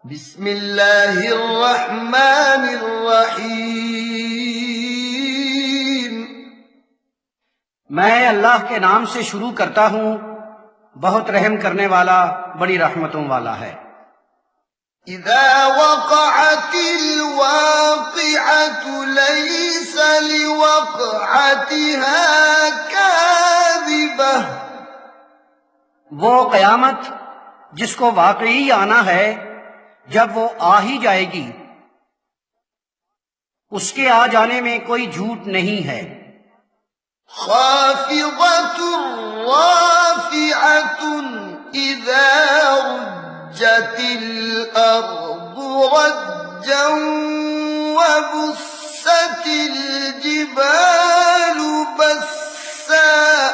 بسم اللہ الرحمن الرحیم۔ میں اللہ کے نام سے شروع کرتا ہوں، بہت رحم کرنے والا، بڑی رحمتوں والا ہے۔ اذا وقعت الواقعة ليس لوقعتها كاذبة۔ وہ قیامت جس کو واقعی آنا ہے، جب وہ آ ہی جائے گی، اس کے آ جانے میں کوئی جھوٹ نہیں ہے۔ خافضة رافعة اذا رجت الارض رجا وبست الجبال بسا۔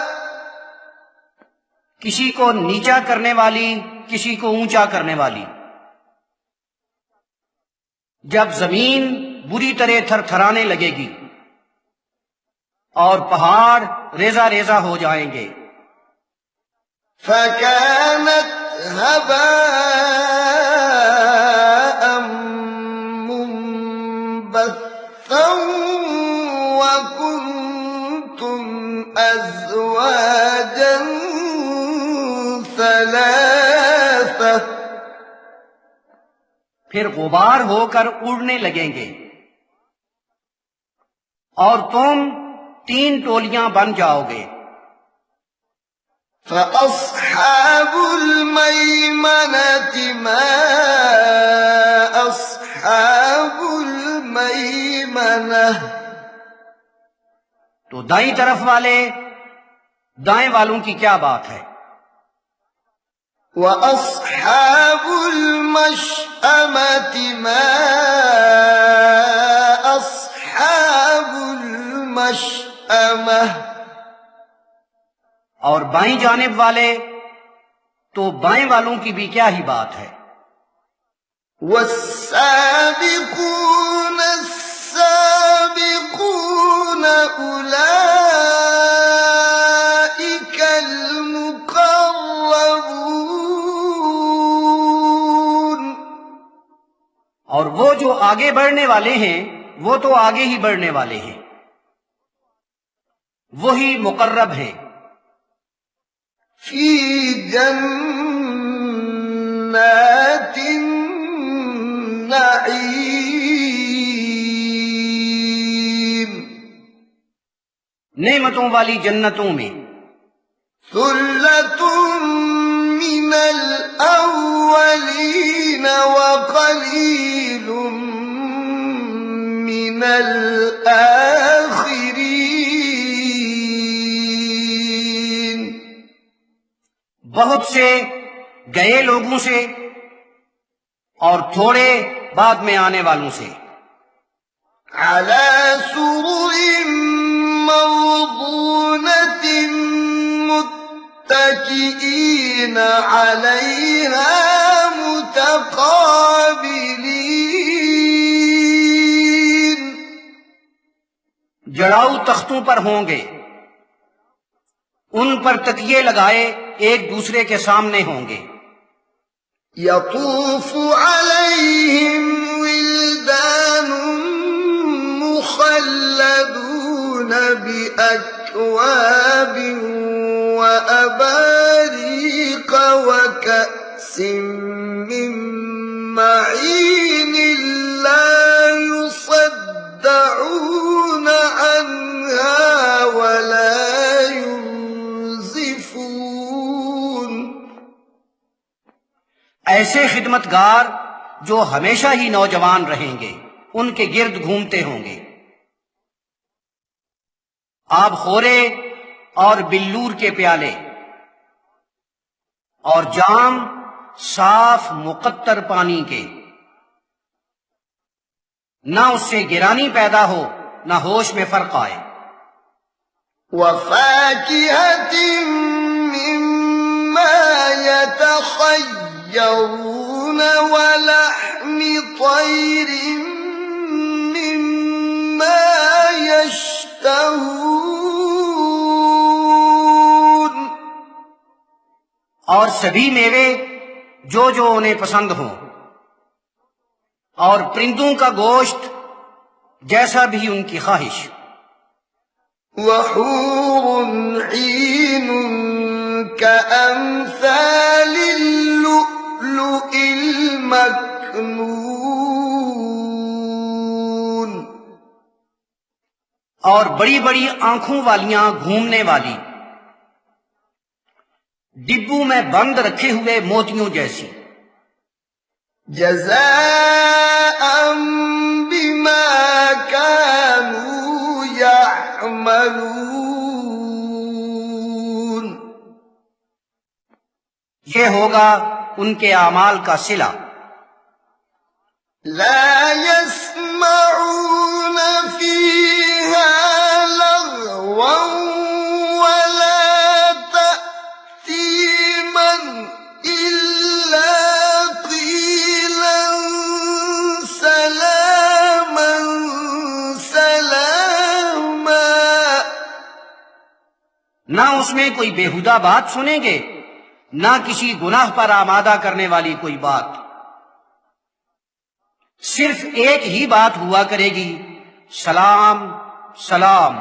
کسی کو نیچا کرنے والی، کسی کو اونچا کرنے والی۔ جب زمین بری طرح تھر تھرانے لگے گی اور پہاڑ ریزہ ریزہ ہو جائیں گے۔ فكانت هباء منبثا وكنتم أزواجا ثلاثة۔ پھر غبار ہو کر اڑنے لگیں گے اور تم 3 ٹولیاں بن جاؤ گے۔ فأصحاب الميمنة ما أصحاب الميمنة۔ تو دائیں طرف والے، دائیں والوں کی کیا بات ہے؟ وأصحاب المشأمة ما أصحاب المشأمة۔ اور بائیں جانب والے تو بائیں والوں کی بھی کیا ہی بات ہے۔ والسابقون السابقون أولئك المقربون۔ اور وہ جو آگے بڑھنے والے ہیں، وہ تو آگے ہی بڑھنے والے ہیں، وہی مقرب ہیں۔ فی جنات النعیم۔ نعمتوں والی جنتوں میں۔ ثلۃ من الاولین وقلیل من الآخرین۔ بہت سے گئے لوگوں سے اور تھوڑے بعد میں آنے والوں سے۔ علی سرر موضونۃ متکئین علیہا متقابلین۔ جڑاؤ تختوں پر ہوں گے، ان پر تکیے لگائے ایک دوسرے کے سامنے ہوں گے۔ یطوف علیہم ولدان مخلدون بأکواب وأباریق وکأس من معین لا يصدعون عنها ولا ایسے خدمتگار جو ہمیشہ ہی نوجوان رہیں گے، ان کے گرد گھومتے ہوں گے۔ آب خورے اور بلور کے پیالے اور جام صاف مقطر پانی کے، نہ اس سے گرانی پیدا ہو، نہ ہوش میں فرق آئے۔ وفاکہۃ مما یتخیرون ولحم طیر مما یشتہون۔ اور سبھی میوے جو انہیں پسند ہوں، اور پرندوں کا گوشت جیسا بھی ان کی خواہش. وحور عين كأمثال اللؤلؤ المكنون. اور بڑی بڑی آنکھوں والیاں گھومنے والی، ڈبوں میں بند رکھے ہوئے موتیوں جیسی. جزاء بما كانوا يعملون. یہ ہوگا ان کے اعمال کا صلہ. لا يسمعون فيها لغوا ولا تأثيما إلا قيلا سلاما سلاما. نہ اس میں کوئی بیہودہ بات سنیں گے، نہ کسی گناہ پر آمادہ کرنے والی کوئی بات. صرف ایک ہی بات ہوا کرے گی، سلام سلام.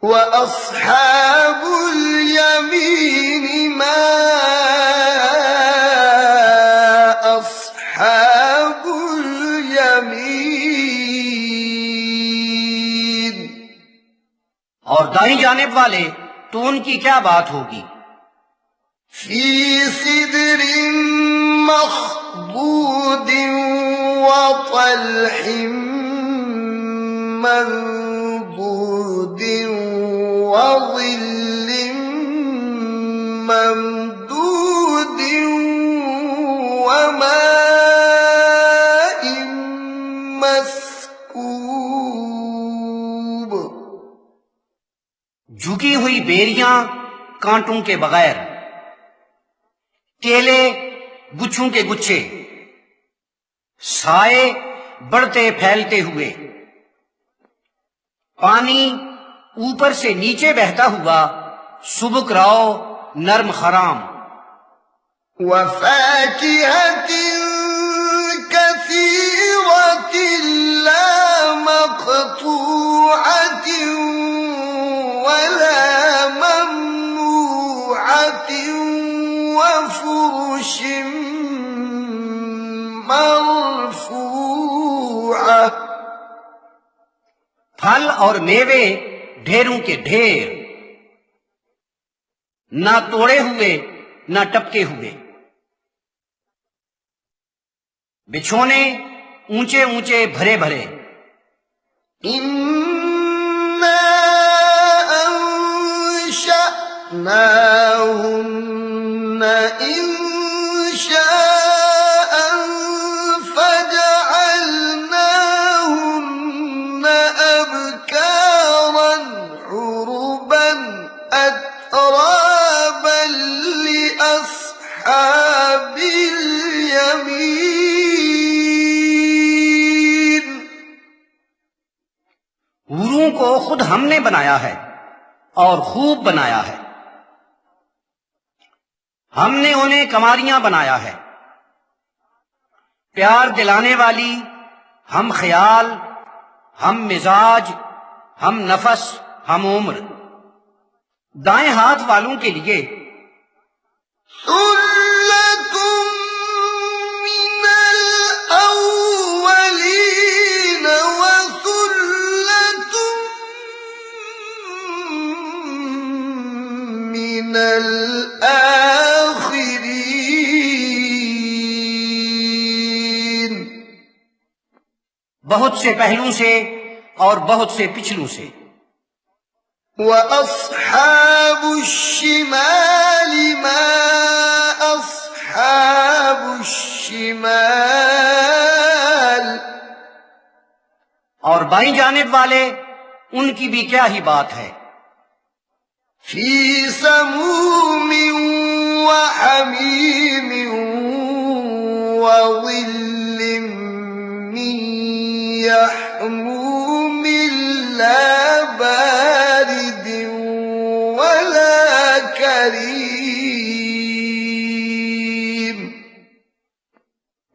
وأصحاب اليمين ما أصحاب اليمين. اور دائیں جانب والے تو ان کی کیا بات ہوگی؟ في سدر مخضود وطلح منضود وظل ممدود وماء مسكوب. جھکی ہوئی بیریاں کانٹوں کے بغیر، کیلے گچھوں کے گچھے، سائے بڑھتے پھیلتے ہوئے، پانی اوپر سے نیچے بہتا ہوا، سبک راؤ نرم خرام. وفاكهة كثيرة لا مقطوعة ولا ممنوعة وفرش مرفوعة. پھل اور میوے ڈھیروں کے ڈھیر، نہ توڑے ہوئے نہ ٹپکے ہوئے. بچھونے اونچے اونچے بھرے بھرے. إنا أنشأناهن إنشاء فجعلناهن أبكارا عربا أترابا لأصحاب اليمين. حوروں کو خود ہم نے بنایا ہے اور خوب بنایا ہے. ہم نے انہیں کماریاں بنایا ہے، پیار دلانے والی، ہم خیال، ہم مزاج، ہم نفس، ہم عمر. دائیں ہاتھ والوں کے لیے ثلة من الأولين وثلة من الآخرين. بہت سے پہلوں سے اور بہت سے پچھلوں سے. وأصحاب الشمال ما أصحاب الشمال. اور بائیں جانب والے ان کی بھی کیا ہی بات ہے. في سموم وحميم وظل من يحموم لا بارد ولا كريم.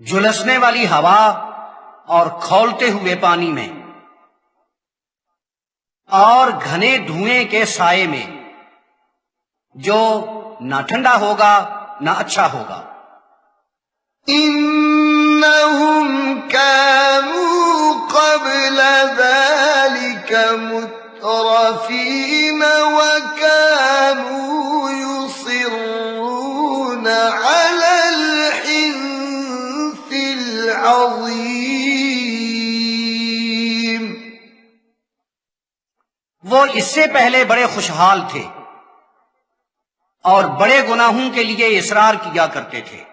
جھلسنے والی ہوا اور کھولتے ہوئے پانی میں، اور گھنے دھوئیں کے سائے میں جو نہ ٹھنڈا ہوگا نہ اچھا ہوگا۔ إنهم كانوا قبل ذلك مترفين وكانوا يصرون على الحنث العظيم۔ وہ اس سے پہلے بڑے خوشحال تھے اور بڑے گناہوں کے لیے اصرار کیا کرتے تھے۔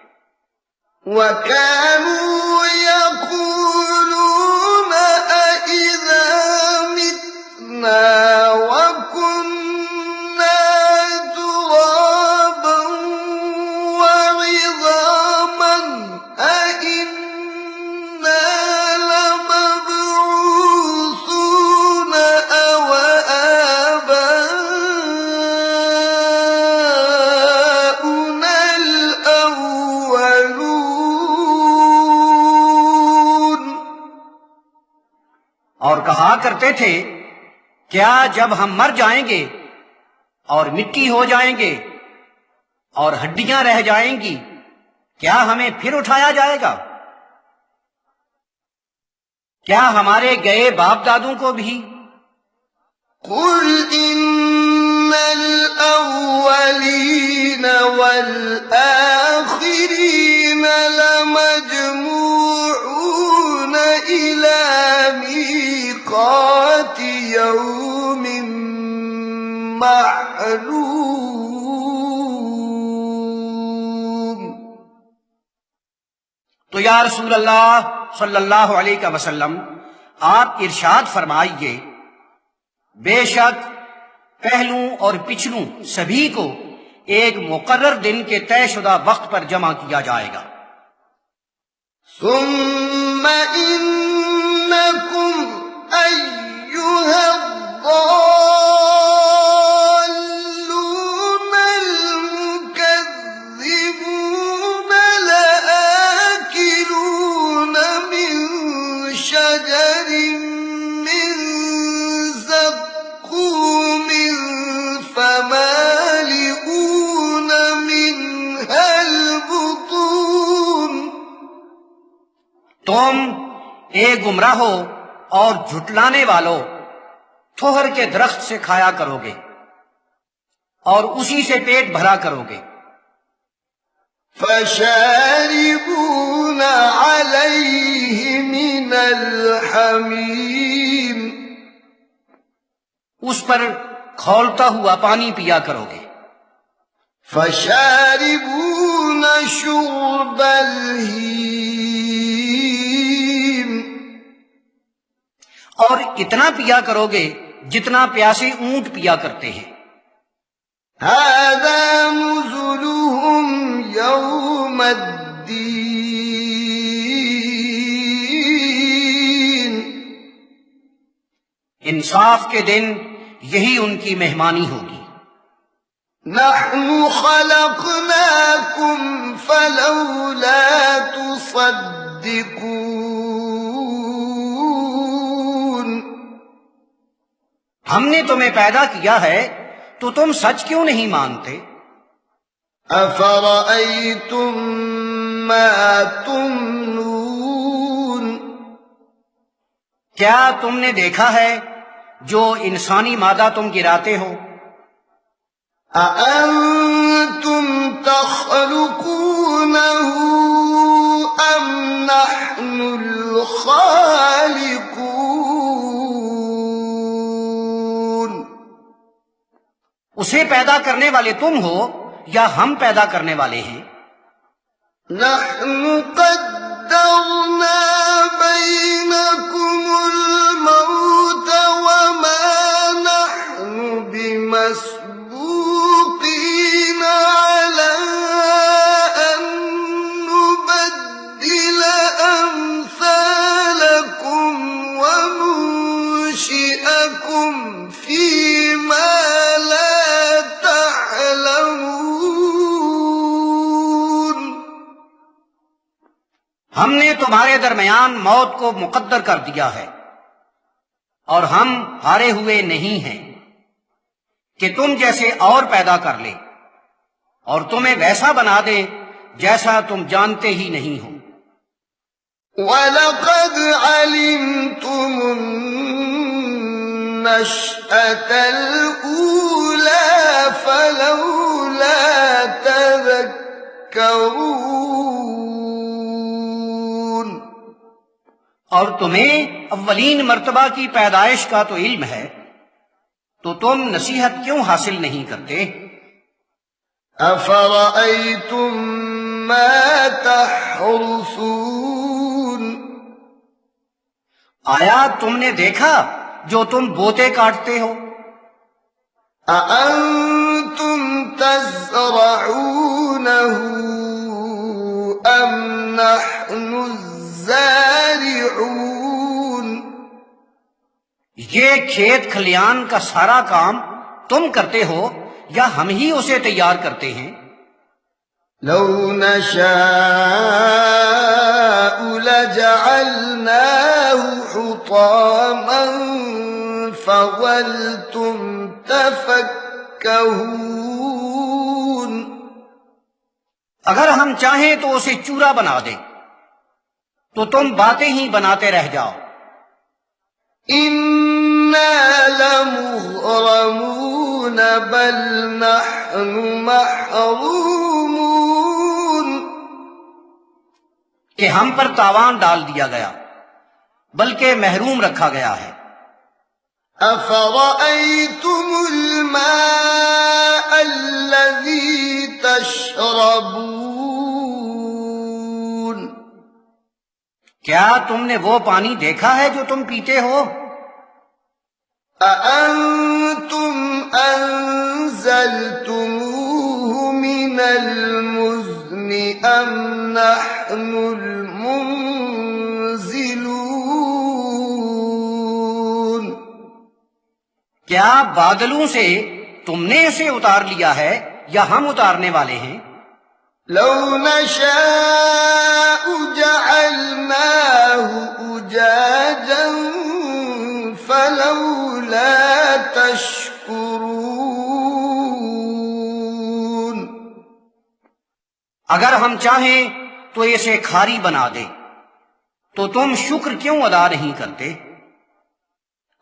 وَكَانُوا يَقُولُونَ أَإِذَا مِتْنَا وَكُنَّا تُرَابًا وَعِظَامًا أَإِنَّا لَمَبْعُوثُونَ أَوْ آبَاؤُنَا الْأَوَّلُونَ۔ اور کہا کرتے تھے، کیا جب ہم مر جائیں گے اور مٹی ہو جائیں گے اور ہڈیاں رہ جائیں گی، کیا ہمیں پھر اٹھایا جائے گا؟ کیا ہمارے گئے باپ دادوں کو بھی؟ قُلْ إِنَّ الْأَوَّلِينَ وَالْآخِرِينَ لَمَجْمُوعُونَ إِلَى مِيقَاتِ يَوْمٍ مَّعْلُومٍ۔ تو یا رسول اللہ صلی اللہ علیہ وسلم، آپ ارشاد فرمائیے، بے شک پہلوں اور پچھلوں سبھی کو ایک مقرر دن کے طے شدہ وقت پر جمع کیا جائے گا۔ ثُمَّ إِنَّكُمْ أَيُّهَا الضَّالُّونَ الْمُكَذِّبُونَ لَآكِلُونَ مِن شَجَرٍ مِّن زَقُّومٍ فَمَالِئُونَ مِنْهَا الْبُطُونَ۔ تم اے گمراہو اور جھٹلانے والو، تھوہر کے درخت سے کھایا کرو گے اور اسی سے پیٹ بھرا کرو گے۔ فَشَارِبُونَ عَلَيْهِ مِنَ الْحَمِيمِ۔ اس پر کھولتا ہوا پانی پیا کرو گے۔ فَشَارِبُونَ شُرْبَ الْهِيمِ۔ اور اتنا پیا کرو گے جتنا پیاسے اونٹ پیا کرتے ہیں۔ هَذَا نُزُلُهُمْ يَوْمَ الدِّينِ۔ انصاف کے دن یہی ان کی مہمانی ہوگی۔ نَحْنُ خَلَقْنَاكُمْ فَلَوْلَا تُصَدِّقُونَ۔ ہم نے تمہیں پیدا کیا ہے تو تم سچ کیوں نہیں مانتے؟ أَفَرَأَيْتُم مَّا تُمْنُونَ۔ کیا تم نے دیکھا ہے جو انسانی مادہ تم گراتے ہو؟ أَأَنتُمْ تَخْلُقُونَهُ أَمْ نَحْنُ الْخَالِقُونَ۔ اسے پیدا کرنے والے تم ہو یا ہم پیدا کرنے والے ہیں؟ نَحْنُ قَدَّرْنَا بَيْنَكُمُ الْمَوْتَ وَمَا نَحْنُ بِمَسْبُوقِينَ عَلَىٰ أَن نُّبَدِّلَ أَمْثَالَكُمْ وَنُنشِئَكُمْ فِي مَا لَا تعلمون۔ ہم نے تمہارے درمیان موت کو مقدر کر دیا ہے اور ہم ہارے ہوئے نہیں ہیں کہ تم جیسے اور پیدا کر لے اور تمہیں ویسا بنا دے جیسا تم جانتے ہی نہیں ہو۔ وَلَقَدْ عَلِمْتُمُ النَّشْأَةَ الْأُولَىٰ فَلَوْلَا تَذَكَّرُونَ۔ اور تمہیں اولین مرتبہ کی پیدائش کا تو علم ہے، تو تم نصیحت کیوں حاصل نہیں کرتے؟ أَفَرَأَيْتُم مَّا تَحْرُثُونَ۔ آیا تم نے دیکھا جو تم بوتے کاٹتے ہو؟ أَأَنتُمْ تَزْرَعُونَهُ أَمْ نَحْنُ الزَّارِعُونَ۔ یہ کھیت کھلیان کا سارا کام تم کرتے ہو یا ہم ہی اسے تیار کرتے ہیں؟ لَوْ نَشَاءُ لَجَعَلْنَاهُ حُطَامًا فَظَلْتُمْ تَفَكَّهُونَ۔ اگر ہم چاہیں تو اسے چورا بنا دیں تو تم باتیں ہی بناتے رہ جاؤ۔ إِنَّا لَمُغْرَمُونَ بَلْ نَحْنُ مَحْرُومُونَ۔ کہ ہم پر تاوان ڈال دیا گیا بلکہ محروم رکھا گیا ہے۔ أَفَرَأَيْتُمُ الْمَاءَ الَّذِي تَشْرَبُونَ۔ کیا تم نے وہ پانی دیکھا ہے جو تم پیتے ہو؟ أَأَنتُمْ أَنزَلْتُمُوهُ مِنَ الْمُزْنِ أَمْ نَحْنُ الْمُنزِلُونَ۔ کیا بادلوں سے تم نے اسے اتار لیا ہے یا ہم اتارنے والے ہیں؟ لَوْ نَشَاءُ جَعَلْنَاهُ أُجَاجًا فَلَوْلَا تَشْكُرُونَ۔ اگر ہم چاہیں تو اسے کھاری بنا دے تو تم شکر کیوں ادا نہیں کرتے؟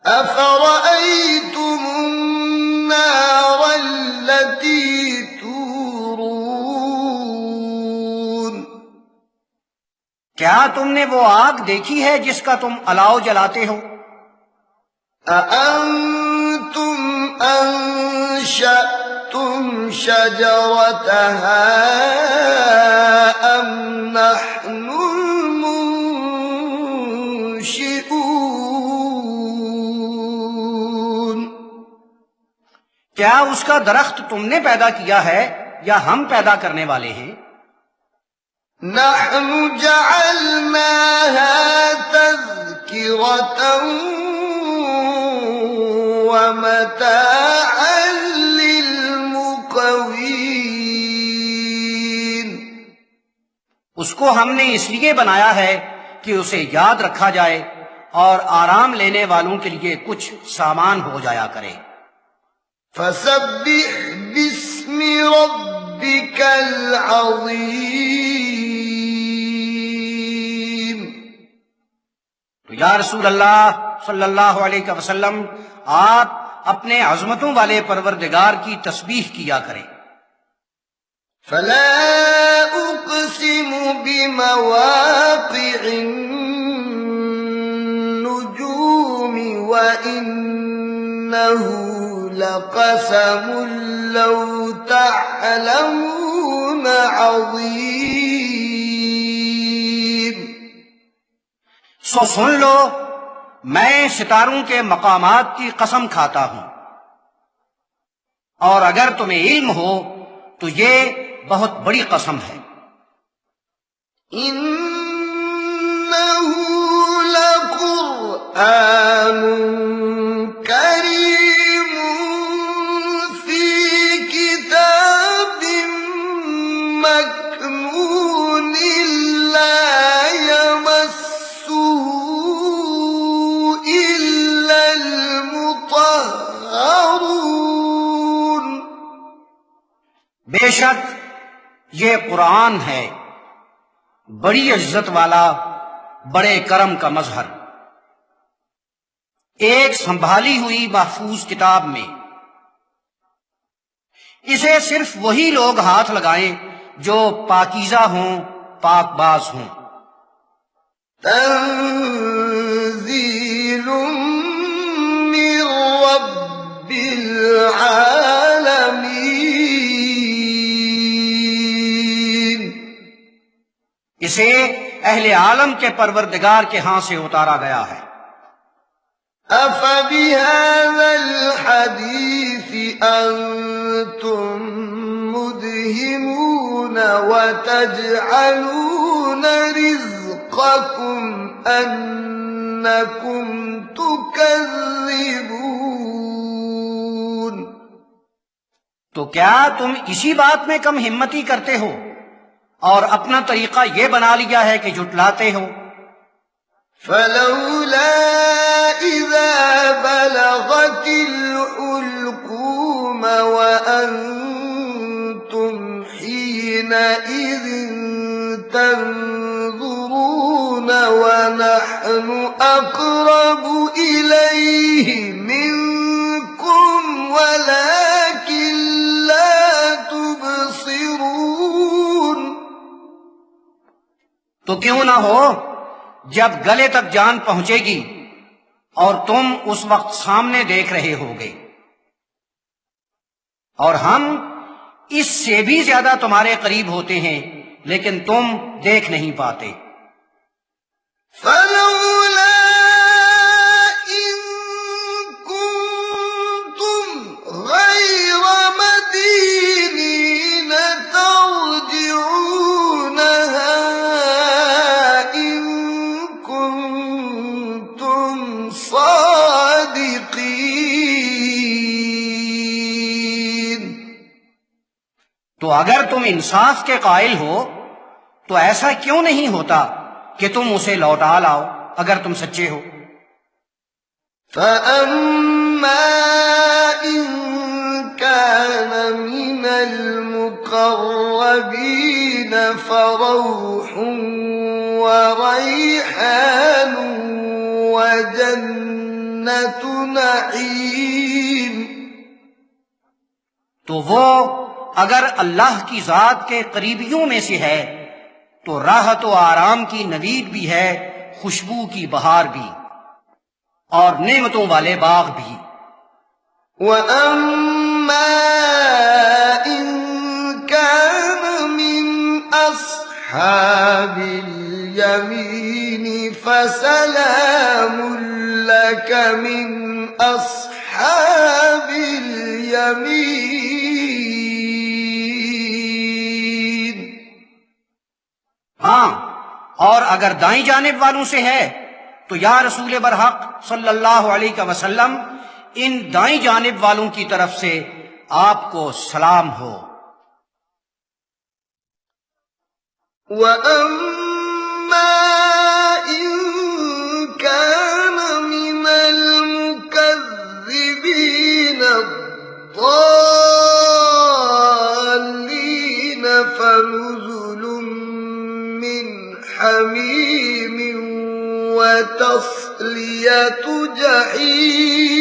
أَفَرَأَيْتُمُ النَّارَ الَّتِي تُورُونَ۔ کیا تم نے وہ آگ دیکھی ہے جس کا تم الاؤ جلاتے ہو؟ أَأَنتُمْ أَنشَأْتُمْ شَجَرَتَهَا أَمْ نَحْنُ الْمُنشِئُونَ۔ کیا اس کا درخت تم نے پیدا کیا ہے یا ہم پیدا کرنے والے ہیں؟ نَحْنُ جَعَلْنَاهَا تَذْكِرَةً وَمَتَاعًا لِّلْمُقْوِينَ۔ اس کو ہم نے اس لیے بنایا ہے کہ اسے یاد رکھا جائے اور آرام لینے والوں کے لیے کچھ سامان ہو جایا کرے۔ فَسَبِّحْ بِاسْمِ رَبِّكَ الْعَظِيمِ۔ تو یا رسول اللہ صلی اللہ علیہ وسلم آپ اپنے عظمتوں والے پروردگار کی تسبیح کیا کریں۔ فَلَا أُقْسِمُ بِمَوَاقِعِ النُّجُومِ وَإِنَّهُ لَقَسَمٌ لَّوْ تَعْلَمُونَ عَظِيمٌ۔ سو سن لو، میں ستاروں کے مقامات کی قسم کھاتا ہوں، اور اگر تمہیں علم ہو تو یہ بہت بڑی قسم ہے۔ إِنَّهُ لَقُرْآنٌ كَرِيمٌ فِي كِتَابٍ مَّكْنُونٍ لَّا بے شک یہ قرآن ہے بڑی عزت والا، بڑے کرم کا مظہر، ایک سنبھالی ہوئی محفوظ کتاب میں۔ اسے صرف وہی لوگ ہاتھ لگائیں جو پاکیزہ ہوں، پاک باز ہوں۔ تنزیل من رب العالمین، اسے اہل عالم کے پروردگار کے ہاں سے اتارا گیا ہے۔ افبهذا الحدیث انتم مدہنون وتجعلون رزقکم انکم تکذبون، تو کیا تم اسی بات میں کم ہمتی کرتے ہو اور اپنا طریقہ یہ بنا لیا ہے کہ جھٹلاتے ہو؟ فلولا اذا بلغت الحلقوم وانتم حينئذ تنظرون ونحن اقرب اليه منكم ولكن لا تبصرون، تو کیوں نہ ہو جب گلے تک جان پہنچے گی اور تم اس وقت سامنے دیکھ رہے ہوگے، اور ہم اس سے بھی زیادہ تمہارے قریب ہوتے ہیں لیکن تم دیکھ نہیں پاتے۔ فلولا إن كنتم غير مدينين ترجعونها إن كنتم صادقين، تو اگر تم انصاف کے قائل ہو تو ایسا کیوں نہیں ہوتا کہ تم اسے لوٹا لاؤ اگر تم سچے ہو۔ فأما إن كان من المقربين فروح وريحان وجنة نعيم، تو وہ اگر اللہ کی ذات کے قریبیوں میں سے ہے تو راحت و آرام کی نوید بھی ہے، خوشبو کی بہار بھی، اور نعمتوں والے باغ بھی۔ وَأَمَّا إِن كَانَ مِنْ أَصْحَابِ الْيَمِينِ فَسَلَامٌ لَكَ مِنْ أَصْحَابِ الْيَمِينِ، ہاں، اور اگر دائیں جانب والوں سے ہے تو یا رسول برحق صلی اللہ علیہ وسلم ان دائیں جانب والوں کی طرف سے آپ کو سلام ہو۔ وَأَمَّا إِن كَانَ مِنَ الْمُكَذِّبِينَ الضَّالِّينَ فَنُزُلٌ مِّنْ حَمِيمٍ وَتَصْلِيَةُ جَحِيمٍ،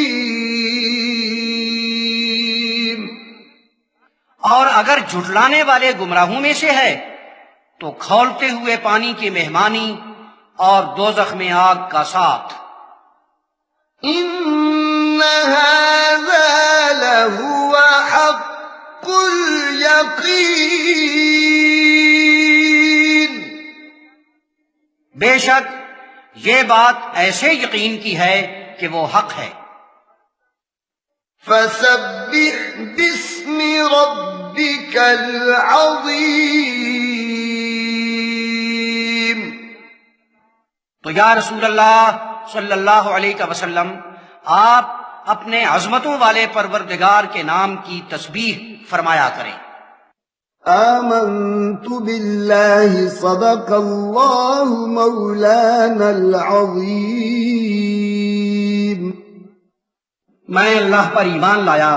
اور اگر جھٹلانے والے گمراہوں میں سے ہے تو کھولتے ہوئے پانی کی مہمانی اور دوزخ میں آگ کا ساتھ۔ إِنَّ هَذَا لَهُوَ حَقُّ الْيَقِينِ، بے شک یہ بات ایسے یقین کی ہے کہ وہ حق ہے۔ فَسَبِّحْ بِاسْمِ رَبِّكَ الْعَظِيمِ، تو یا رسول اللہ صلی اللہ علیہ وسلم آپ اپنے عظمتوں والے پروردگار کے نام کی تسبیح فرمایا کریں۔ آمنت باللہ صدق اللہ مولانا العظیم، میں اللہ پر ایمان لایا،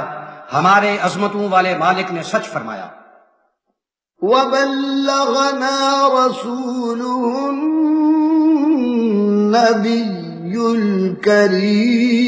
ہمارے عظمتوں والے مالک نے سچ فرمایا۔ وبلغنا رسوله النبي الكريم